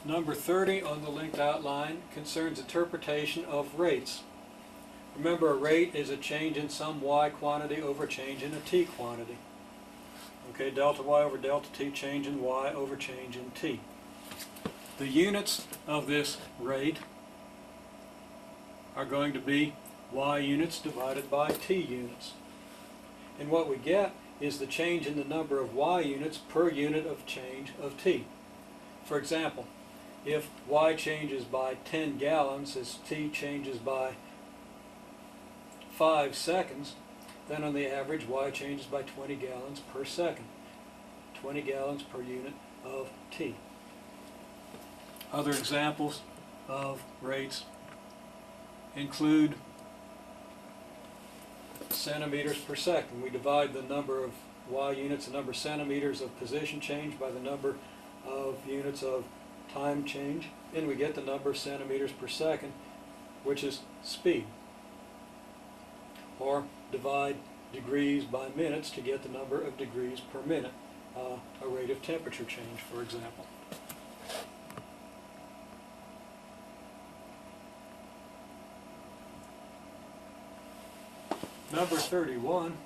Number 30 on the linked outline concerns interpretation of rates. Remember, a rate is a change in some y quantity over change in a t quantity. Okay, delta y over delta t, change in y over change in t. The units of this rate are going to be y units divided by t units. And what we get is the change in the number of y units per unit of change of t. For example, if y changes by 10 gallons as t changes by 5 seconds, then on the average y changes by 20 gallons per second. 20 gallons per unit of t. Other examples of rates include centimeters per second. We divide the number of y units, the number of centimeters of position change, by the number of units of time change, and we get the number of centimeters per second, which is speed. Or divide degrees by minutes to get the number of degrees per minute, a rate of temperature change, for example. Number 31.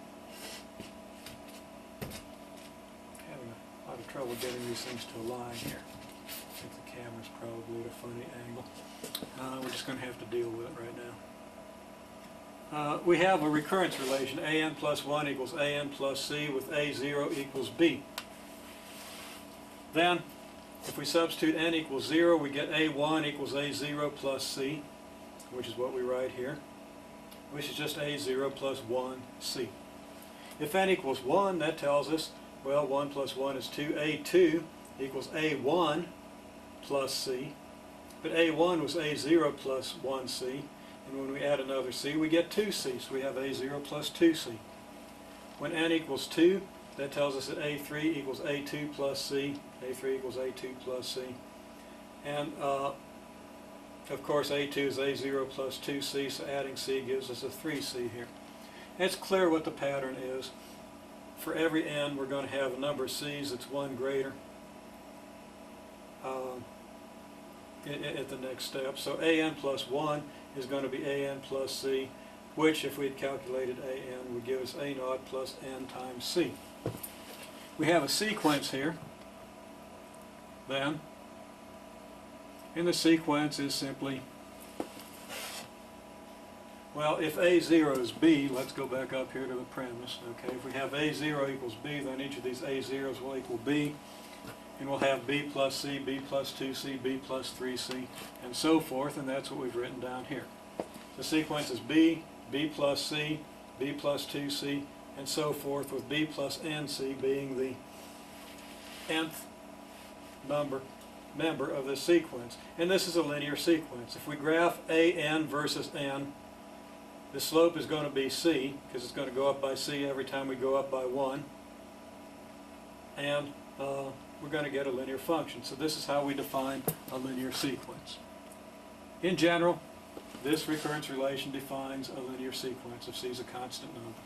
Having a lot of trouble getting these things to align here. I think the camera's probably at a funny angle. We're just going to have to deal with it right now. We have a recurrence relation, an plus 1 equals an plus c, with a0 equals b. Then, if we substitute n equals 0, we get a1 equals a0 plus c, which is what we write here, which is just a0 plus 1c. If n equals 1, that tells us, well, 1 plus 1 is 2. a2 equals a1 plus c, but a1 was a0 plus 1c, and when we add another c, we get 2c, so we have a0 plus 2c. When n equals 2, that tells us that a3 equals a2 plus c, a3 equals a2 plus c, and of course a2 is a0 plus 2c, so adding c gives us a 3c here. And it's clear what the pattern is. For every n, we're going to have a number of c's that's 1 greater at the next step. So an plus 1 is going to be an plus c, which, if we had calculated an, would give us a0 plus n times c. We have a sequence here, then, and the sequence is simply, well, if a0 is b, let's go back up here to the premise. Okay, if we have a0 equals b, then each of these a0s will equal b, and we'll have b plus c, b plus 2c, b plus 3c, and so forth, and that's what we've written down here. The sequence is b, b plus c, b plus 2c, and so forth, with b plus nc being the nth member of this sequence. And this is a linear sequence. If we graph an versus n, the slope is going to be c, because it's going to go up by c every time we go up by 1, and we're going to get a linear function. So this is how we define a linear sequence. In general, this recurrence relation defines a linear sequence if c is a constant number.